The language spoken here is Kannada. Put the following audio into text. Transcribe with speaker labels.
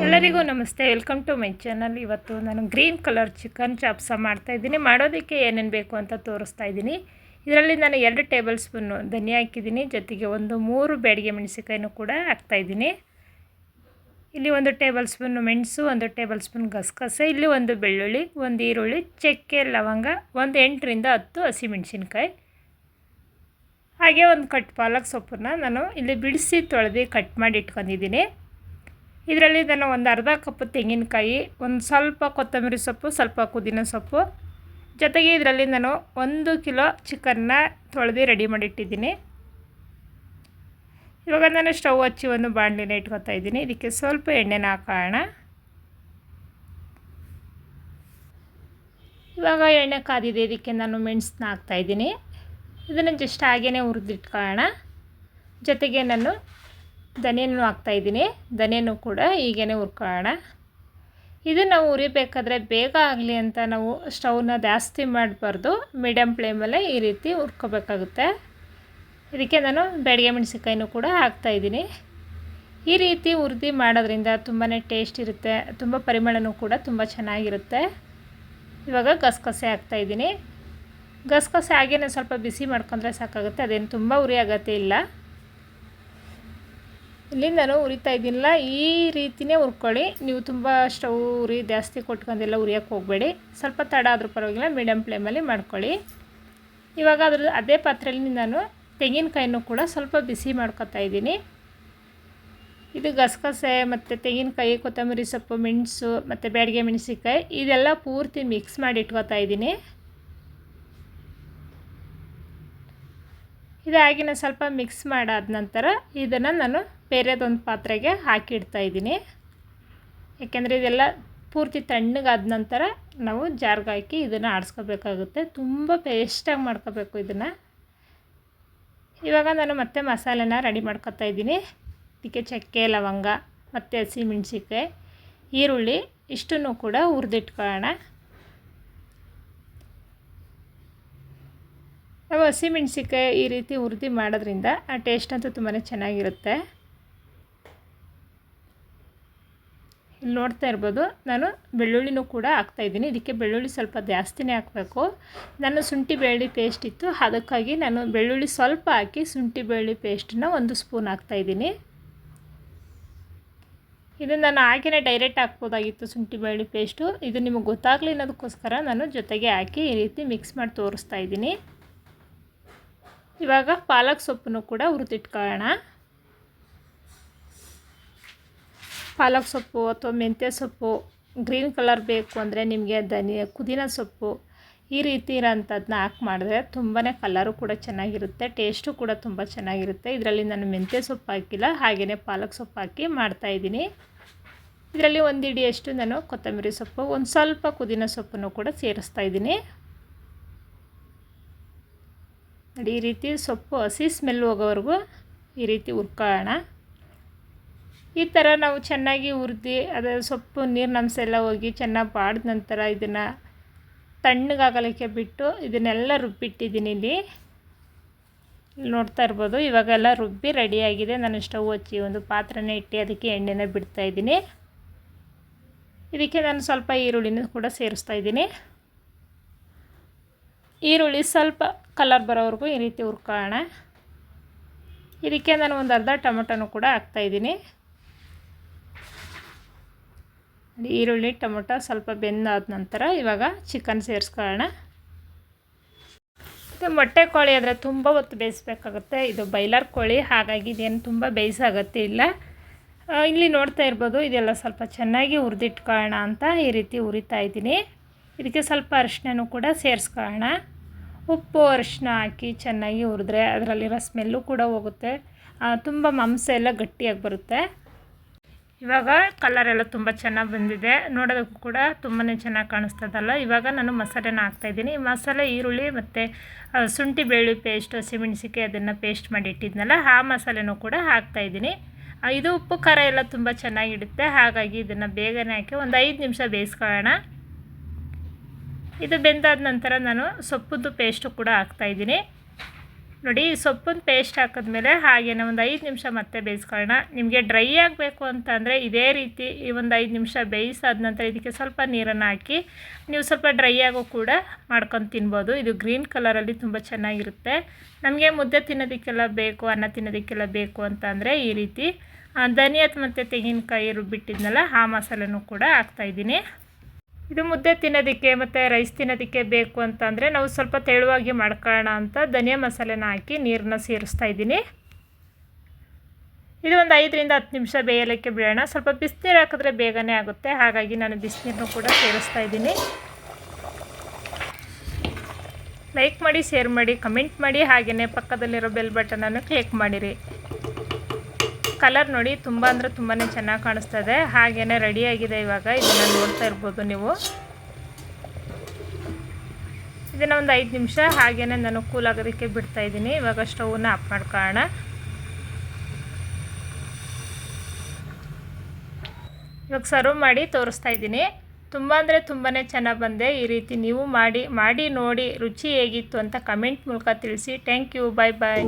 Speaker 1: ಎಲ್ಲರಿಗೂ ನಮಸ್ತೆ. Welcome to my channel. ಇವತ್ತು ನಾನು ಗ್ರೀನ್ ಕಲರ್ ಚಿಕನ್ ಚಾಪ್ಸ ಮಾಡ್ತಾಯಿದ್ದೀನಿ. ಮಾಡೋದಕ್ಕೆ ಏನೇನು ಬೇಕು ಅಂತ ತೋರಿಸ್ತಾ ಇದ್ದೀನಿ. ಇದರಲ್ಲಿ ನಾನು 2 ಟೇಬಲ್ ಸ್ಪೂನು ಧನಿಯಾ ಹಾಕಿದ್ದೀನಿ, ಜೊತೆಗೆ 3 ಬ್ಯಾಡಗಿ ಮೆಣಸಿಕಾಯಿನೂ ಕೂಡ ಹಾಕ್ತಾಯಿದ್ದೀನಿ. ಇಲ್ಲಿ 1 ಟೇಬಲ್ ಸ್ಪೂನು ಮೆಣಸು, 1 ಟೇಬಲ್ ಸ್ಪೂನ್ ಗಸಗಸೆ, ಇಲ್ಲಿ 1 ಬೆಳ್ಳುಳ್ಳಿ, 1 ಈರುಳ್ಳಿ, ಚಕ್ಕೆ, ಲವಂಗ, 8 ರಿಂದ 10 ಹಸಿಮೆಣಸಿನ್ಕಾಯಿ, ಹಾಗೆ 1 ಕಟ್ ಪಾಲಕ್ ಸೊಪ್ಪನ್ನು ನಾನು ಇಲ್ಲಿ ಬಿಡಿಸಿ ತೊಳೆದು ಕಟ್ ಮಾಡಿ ಇಟ್ಕೊಂಡಿದ್ದೀನಿ. ಇದರಲ್ಲಿ ನಾನು ಒಂದು ಅರ್ಧ ಕಪ್ ತೆಂಗಿನಕಾಯಿ, ಒಂದು ಸ್ವಲ್ಪ ಕೊತ್ತಂಬರಿ ಸೊಪ್ಪು, ಸ್ವಲ್ಪ ಪುದೀನ ಸೊಪ್ಪು, ಜೊತೆಗೆ ಇದರಲ್ಲಿ ನಾನು 1 ಕಿಲೋ ಚಿಕನ್ನ ತೊಳೆದು ರೆಡಿ ಮಾಡಿಟ್ಟಿದ್ದೀನಿ. ಇವಾಗ ನಾನು ಸ್ಟವ್ ಹಚ್ಚಿ ಒಂದು ಬಾಣಲಿನ ಇಟ್ಕೊತಾ ಇದ್ದೀನಿ. ಇದಕ್ಕೆ ಸ್ವಲ್ಪ ಎಣ್ಣೆನ ಹಾಕೋಣ. ಇವಾಗ ಎಣ್ಣೆ ಕಾದಿದೆ, ಇದಕ್ಕೆ ನಾನು ಮೆಣಸನ್ನ ಹಾಕ್ತಾಯಿದ್ದೀನಿ. ಇದನ್ನು ಜಸ್ಟ್ ಹಾಗೇ ಹುರಿದಿಟ್ಕೊಳ್ಳೋಣ. ಜೊತೆಗೆ ನಾನು ಧನಿಯನ್ನು ಹಾಕ್ತಾಯಿದ್ದೀನಿ. ಧನಿಯನ್ನು ಕೂಡ ಹೀಗೇ ಹುರ್ಕೊಳ್ಳೋಣ. ಇದು ನಾವು ಹುರಿಬೇಕಾದ್ರೆ ಬೇಗ ಆಗಲಿ ಅಂತ ನಾವು ಸ್ಟವ್ನ ಜಾಸ್ತಿ ಮಾಡಬಾರ್ದು, ಮೀಡಿಯಮ್ ಫ್ಲೇಮಲ್ಲೇ ಈ ರೀತಿ ಹುರ್ಕೋಬೇಕಾಗುತ್ತೆ. ಇದಕ್ಕೆ ನಾನು ಬ್ಯಾಡಗಿ ಮೆಣಸಿನ್ಕಾಯಿನೂ ಕೂಡ ಹಾಕ್ತಾಯಿದ್ದೀನಿ. ಈ ರೀತಿ ಹುರಿದು ಮಾಡೋದ್ರಿಂದ ತುಂಬಾ ಟೇಸ್ಟ್ ಇರುತ್ತೆ, ತುಂಬ ಪರಿಮಳನೂ ಕೂಡ ತುಂಬ ಚೆನ್ನಾಗಿರುತ್ತೆ. ಇವಾಗ ಗಸಗಸೆ ಹಾಕ್ತಾಯಿದ್ದೀನಿ. ಗಸಗಸೆ ಹಾಗೇ ಸ್ವಲ್ಪ ಬಿಸಿ ಮಾಡ್ಕೊಂಡ್ರೆ ಸಾಕಾಗುತ್ತೆ, ಅದೇನು ತುಂಬ ಉರಿ ಆಗೋದೇ ಇಲ್ಲ. ಇಲ್ಲಿ ನಾನು ಉರಿತಾ ಇದ್ದೀನಿಲ್ಲ, ಈ ರೀತಿಯೇ ಹುರ್ಕೊಳ್ಳಿ. ನೀವು ತುಂಬ ಸ್ಟವ್ ಉರಿ ಜಾಸ್ತಿ ಕೊಟ್ಕೊಂಡೆಲ್ಲ ಉರಿಯೋಕ್ಕೆ ಹೋಗಬೇಡಿ. ಸ್ವಲ್ಪ ತಡ ಆದರೂ ಪರವಾಗಿಲ್ಲ, ಮೀಡಿಯಮ್ ಫ್ಲೇಮಲ್ಲಿ ಮಾಡ್ಕೊಳ್ಳಿ. ಇವಾಗ ಅದೇ ಪಾತ್ರೆಯಲ್ಲಿ ನಾನು ತೆಂಗಿನಕಾಯಿನೂ ಕೂಡ ಸ್ವಲ್ಪ ಬಿಸಿ ಮಾಡ್ಕೊತಾ ಇದ್ದೀನಿ. ಇದು ಗಸಗಸೆ ಮತ್ತು ತೆಂಗಿನಕಾಯಿ, ಕೊತ್ತಂಬರಿ ಸೊಪ್ಪು, ಮೆಣಸು ಮತ್ತು ಬ್ಯಾಡಗಿ ಮೆಣಸಿನ್ಕಾಯಿ ಇದೆಲ್ಲ ಪೂರ್ತಿ ಮಿಕ್ಸ್ ಮಾಡಿ ಇಟ್ಕೊತಾ ಇದ್ದೀನಿ. ಇದಾಗಿನ ಸ್ವಲ್ಪ ಮಿಕ್ಸ್ ಮಾಡಾದ ನಂತರ ಇದನ್ನು ನಾನು ಬೇರೆದೊಂದು ಪಾತ್ರೆಗೆ ಹಾಕಿಡ್ತಾ ಇದ್ದೀನಿ. ಯಾಕೆಂದರೆ ಇದೆಲ್ಲ ಪೂರ್ತಿ ತಣ್ಣಗಾದ ನಂತರ ನಾವು ಜಾರ್ಗೆ ಹಾಕಿ ಇದನ್ನು ಆಡಿಸ್ಕೋಬೇಕಾಗುತ್ತೆ. ತುಂಬ ಪೇಸ್ಟಾಗಿ ಮಾಡ್ಕೋಬೇಕು ಇದನ್ನು. ಇವಾಗ ನಾನು ಮತ್ತೆ ಮಸಾಲೆನ ರೆಡಿ ಮಾಡ್ಕೊತಾ ಇದ್ದೀನಿ. ಇದಕ್ಕೆ ಚಕ್ಕೆ, ಲವಂಗ ಮತ್ತು ಹಸಿಮೆಣಸಿನ್ಕಾಯಿ, ಈರುಳ್ಳಿ ಇಷ್ಟನ್ನು ಕೂಡ ಹುರಿದಿಟ್ಕೊಳ್ಳೋಣ. ನಾವು ಹಸಿಮೆಣಸಿನ್ಕಾಯಿ ಈ ರೀತಿ ಹುರಿದು ಮಾಡೋದ್ರಿಂದ ಆ ಟೇಸ್ಟ್ ಅಂತೂ ತುಂಬಾ ಚೆನ್ನಾಗಿರುತ್ತೆ. ಇಲ್ಲಿ ನೋಡ್ತಾ ಇರ್ಬೋದು, ನಾನು ಬೆಳ್ಳುಳ್ಳಿನೂ ಕೂಡ ಹಾಕ್ತಾಯಿದ್ದೀನಿ. ಇದಕ್ಕೆ ಬೆಳ್ಳುಳ್ಳಿ ಸ್ವಲ್ಪ ಜಾಸ್ತಿನೇ ಹಾಕಬೇಕು. ನಾನು ಶುಂಠಿ ಬೆಳ್ಳುಳ್ಳಿ ಪೇಸ್ಟ್ ಇತ್ತು, ಅದಕ್ಕಾಗಿ ನಾನು ಬೆಳ್ಳುಳ್ಳಿ ಸ್ವಲ್ಪ ಹಾಕಿ ಶುಂಠಿ ಬೆಳ್ಳುಳ್ಳಿ ಪೇಸ್ಟನ್ನ 1 ಸ್ಪೂನ್ ಹಾಕ್ತಾಯಿದ್ದೀನಿ. ಇದನ್ನು ನಾನು ಹಾಗೆಯೇ ಡೈರೆಕ್ಟ್ ಹಾಕ್ಬೋದಾಗಿತ್ತು ಶುಂಠಿ ಬೆಳ್ಳುಳ್ಳಿ ಪೇಸ್ಟು. ಇದು ನಿಮಗೆ ಗೊತ್ತಾಗಲಿ ಅನ್ನೋದಕ್ಕೋಸ್ಕರ ನಾನು ಜೊತೆಗೆ ಹಾಕಿ ಈ ರೀತಿ ಮಿಕ್ಸ್ ಮಾಡಿ ತೋರಿಸ್ತಾ ಇದ್ದೀನಿ. ಇವಾಗ ಪಾಲಕ್ ಸೊಪ್ಪನ್ನು ಕೂಡ ಹುರಿದಿಟ್ಕೊಳ್ಳೋಣ. ಪಾಲಕ್ ಸೊಪ್ಪು ಅಥವಾ ಮೆಂತ್ಯ ಸೊಪ್ಪು ಗ್ರೀನ್ ಕಲರ್ ಬೇಕು ಅಂದರೆ ನಿಮಗೆ ಪುದೀನ ಸೊಪ್ಪು ಈ ರೀತಿ ಇರೋಂಥದ್ದನ್ನ ಹಾಕಿ ಮಾಡಿದ್ರೆ ತುಂಬಾ ಕಲರು ಕೂಡ ಚೆನ್ನಾಗಿರುತ್ತೆ, ಟೇಸ್ಟು ಕೂಡ ತುಂಬ ಚೆನ್ನಾಗಿರುತ್ತೆ. ಇದರಲ್ಲಿ ನಾನು ಮೆಂತ್ಯ ಸೊಪ್ಪು ಹಾಕಿಲ್ಲ, ಹಾಗೆಯೇ ಪಾಲಕ್ ಸೊಪ್ಪು ಹಾಕಿ ಮಾಡ್ತಾಯಿದ್ದೀನಿ. ಇದರಲ್ಲಿ 1 ಹಿಡಿಯಷ್ಟು ನಾನು ಕೊತ್ತಂಬರಿ ಸೊಪ್ಪು, ಒಂದು ಸ್ವಲ್ಪ ಪುದೀನ ಸೊಪ್ಪನ್ನು ಕೂಡ ಸೇರಿಸ್ತಾ ಇದ್ದೀನಿ. ನೋಡಿ, ಈ ರೀತಿ ಸೊಪ್ಪು ಹಸಿ ಸ್ಮೆಲ್ ಹೋಗೋವರೆಗೂ ಈ ರೀತಿ ಹುರ್ಕೊಳ್ಳೋಣ. ಈ ಥರ ನಾವು ಚೆನ್ನಾಗಿ ಹುರಿದು ಅದು ಸೊಪ್ಪು ನೀರಿನಂಶ ಎಲ್ಲ ಹೋಗಿ ಚೆನ್ನಾಗಿ ಬಾಡಿದ ನಂತರ ಇದನ್ನು ತಣ್ಣಗಾಗಲಿಕ್ಕೆ ಬಿಟ್ಟು ಇದನ್ನೆಲ್ಲ ರುಬ್ಬಿಟ್ಟಿದ್ದೀನಿ. ಇಲ್ಲಿ ನೋಡ್ತಾ ಇರ್ಬೋದು, ಇವಾಗೆಲ್ಲ ರುಬ್ಬಿ ರೆಡಿಯಾಗಿದೆ. ನಾನು ಸ್ಟವ್ ಹಚ್ಚಿ ಒಂದು ಪಾತ್ರೆನೇ ಇಟ್ಟು ಅದಕ್ಕೆ ಎಣ್ಣೆನ ಬಿಡ್ತಾಯಿದ್ದೀನಿ. ಇದಕ್ಕೆ ನಾನು ಸ್ವಲ್ಪ ಈರುಳ್ಳಿನೂ ಕೂಡ ಸೇರಿಸ್ತಾ ಇದ್ದೀನಿ. ಈರುಳ್ಳಿ ಸ್ವಲ್ಪ ಕಲರ್ ಬರೋವರೆಗೂ ಈ ರೀತಿ ಹುರ್ಕೊಳ್ಳೋಣ. ಇದಕ್ಕೆ ನಾನು ಒಂದು ಅರ್ಧ ಟೊಮೊಟೊನೂ ಕೂಡ ಹಾಕ್ತಾಯಿದ್ದೀನಿ. ಈರುಳ್ಳಿ ಟೊಮೊಟೊ ಸ್ವಲ್ಪ ಬೆಂದಾದ ನಂತರ ಇವಾಗ ಚಿಕನ್ ಸೇರಿಸ್ಕೊಳ್ಳೋಣ. ಇದು ಮೊಟ್ಟೆ ಕೋಳಿ ಆದರೆ ತುಂಬ ಹೊತ್ತು ಬೇಯಿಸ್ಬೇಕಾಗುತ್ತೆ. ಇದು ಬಾಯ್ಲರ್ ಕೋಳಿ, ಹಾಗಾಗಿ ಇದೇನು ತುಂಬ ಬೇಯಿಸಾಗತ್ತೆ ಇಲ್ಲ. ಇಲ್ಲಿ ನೋಡ್ತಾ ಇರ್ಬೋದು, ಇದೆಲ್ಲ ಸ್ವಲ್ಪ ಚೆನ್ನಾಗಿ ಹುರಿದಿಟ್ಕೊಳ್ಳೋಣ ಅಂತ ಈ ರೀತಿ ಹುರಿತಾ ಇದ್ದೀನಿ. ಇದಕ್ಕೆ ಸ್ವಲ್ಪ ಅರಿಶಿನನೂ ಕೂಡ ಸೇರಿಸ್ಕೊಳ್ಳೋಣ. ಉಪ್ಪು ಅರಿಶಿನ ಹಾಕಿ ಚೆನ್ನಾಗಿ ಹುರಿದ್ರೆ ಅದರಲ್ಲಿರೋ ಸ್ಮೆಲ್ಲು ಕೂಡ ಹೋಗುತ್ತೆ, ತುಂಬ ಮಾಂಸ ಎಲ್ಲ ಗಟ್ಟಿಯಾಗಿ ಬರುತ್ತೆ. ಇವಾಗ ಕಲರೆಲ್ಲ ತುಂಬ ಚೆನ್ನಾಗಿ ಬಂದಿದೆ, ನೋಡೋದಕ್ಕೂ ಕೂಡ ತುಂಬಾ ಚೆನ್ನಾಗಿ ಕಾಣಿಸ್ತದಲ್ಲ. ಇವಾಗ ನಾನು ಮಸಾಲೆನ ಹಾಕ್ತಾಯಿದ್ದೀನಿ. ಮಸಾಲೆ ಈರುಳ್ಳಿ ಮತ್ತು ಶುಂಠಿ ಬೆಳ್ಳುಳ್ಳಿ ಪೇಸ್ಟ್, ಹಸಿಮೆಣಸಿನ್ಕಾಯಿ ಅದನ್ನು ಪೇಸ್ಟ್ ಮಾಡಿ ಇಟ್ಟಿದ್ನಲ್ಲ, ಆ ಮಸಾಲೆನೂ ಕೂಡ ಹಾಕ್ತಾಯಿದ್ದೀನಿ. ಇದು ಉಪ್ಪು ಖಾರ ಎಲ್ಲ ತುಂಬ ಚೆನ್ನಾಗಿಡುತ್ತೆ, ಹಾಗಾಗಿ ಇದನ್ನು ಬೇಗನೆ ಹಾಕಿ ಒಂದು 5 ನಿಮಿಷ ಬೇಯಿಸ್ಕೊಳ್ಳೋಣ. ಇದು ಬೆಂದಾದ ನಂತರ ನಾನು ಸೊಪ್ಪುದ್ದು ಪೇಸ್ಟು ಕೂಡ ಹಾಕ್ತಾಯಿದ್ದೀನಿ. ನೋಡಿ ಸೊಪ್ಪಿನ ಪೇಸ್ಟ್ ಹಾಕಿದ್ಮೇಲೆ ಹಾಗೆಯೇ ಒಂದು 5 ನಿಮಿಷ ಮತ್ತೆ ಬೇಯಿಸ್ಕೊಳ್ಳೋಣ. ನಿಮಗೆ ಡ್ರೈ ಆಗಬೇಕು ಅಂತಂದರೆ ಇದೇ ರೀತಿ ಈ ಒಂದು 5 ನಿಮಿಷ ಬೇಯಿಸಾದ ನಂತರ ಇದಕ್ಕೆ ಸ್ವಲ್ಪ ನೀರನ್ನು ಹಾಕಿ ನೀವು ಸ್ವಲ್ಪ ಡ್ರೈ ಆಗೋ ಕೂಡ ಮಾಡ್ಕೊಂಡು ತಿನ್ಬೋದು. ಇದು ಗ್ರೀನ್ ಕಲರಲ್ಲಿ ತುಂಬ ಚೆನ್ನಾಗಿರುತ್ತೆ. ನಮಗೆ ಮುದ್ದೆ ತಿನ್ನೋದಕ್ಕೆಲ್ಲ ಬೇಕು, ಅನ್ನ ತಿನ್ನೋದಕ್ಕೆಲ್ಲ ಬೇಕು ಅಂತಂದರೆ ಈ ರೀತಿ ಧನಿಯಾ ಮತ್ತು ತೆಂಗಿನಕಾಯಿ ರುಬ್ಬಿಟ್ಟಿದ್ನಲ್ಲ ಆ ಮಸಾಲೆನೂ ಕೂಡ ಹಾಕ್ತಾಯಿದ್ದೀನಿ. ಇದು ಮುದ್ದೆ ತಿನ್ನೋದಕ್ಕೆ ಮತ್ತು ರೈಸ್ ತಿನ್ನೋದಕ್ಕೆ ಬೇಕು ಅಂತಂದರೆ ನಾವು ಸ್ವಲ್ಪ ತೆಳುವಾಗಿ ಮಾಡ್ಕೊಳ್ಳೋಣ ಅಂತ ಧನಿಯಾ ಮಸಾಲೆನ ಹಾಕಿ ನೀರನ್ನ ಸೇರಿಸ್ತಾ ಇದ್ದೀನಿ. ಇದು ಒಂದು 5ರಿಂದ 10 ನಿಮಿಷ ಬೇಯಲಿಕ್ಕೆ ಬಿಡೋಣ. ಸ್ವಲ್ಪ ಬಿಸಿನೀರು ಹಾಕಿದ್ರೆ ಬೇಗನೆ ಆಗುತ್ತೆ, ಹಾಗಾಗಿ ನಾನು ಬಿಸಿನೀರನ್ನು ಕೂಡ ಸೇರಿಸ್ತಾ ಇದ್ದೀನಿ. ಲೈಕ್ ಮಾಡಿ, ಶೇರ್ ಮಾಡಿ, ಕಮೆಂಟ್ ಮಾಡಿ, ಹಾಗೆಯೇ ಪಕ್ಕದಲ್ಲಿರೋ ಬೆಲ್ ಬಟನನ್ನು ಕ್ಲಿಕ್ ಮಾಡಿರಿ. ಕಲರ್ ನೋಡಿ ತುಂಬ ಅಂದರೆ ತುಂಬಾ ಚೆನ್ನಾಗಿ ಕಾಣಿಸ್ತಾ ಇದೆ. ಹಾಗೆಯೇ ರೆಡಿಯಾಗಿದೆ. ಇವಾಗ ಇದನ್ನು ನೋಡ್ತಾ ಇರ್ಬೋದು ನೀವು. ಇದನ್ನು ಒಂದು 5 ನಿಮಿಷ ಹಾಗೆಯೇ ನಾನು ಕೂಲ್ ಆಗೋದಕ್ಕೆ ಬಿಡ್ತಾಯಿದ್ದೀನಿ. ಇವಾಗ ಸ್ಟೌವನ್ನ ಆಫ್ ಮಾಡ್ಕೊಳ್ಳೋಣ. ಇವಾಗ ಸರ್ವ್ ಮಾಡಿ ತೋರಿಸ್ತಾ ಇದ್ದೀನಿ. ತುಂಬ ಅಂದರೆ ತುಂಬಾ ಚೆನ್ನಾಗಿ ಬಂದೆ. ಈ ರೀತಿ ನೀವು ಮಾಡಿ ನೋಡಿ ರುಚಿ ಹೇಗಿತ್ತು ಅಂತ ಕಮೆಂಟ್ ಮೂಲಕ ತಿಳಿಸಿ. Thank you. Bye bye.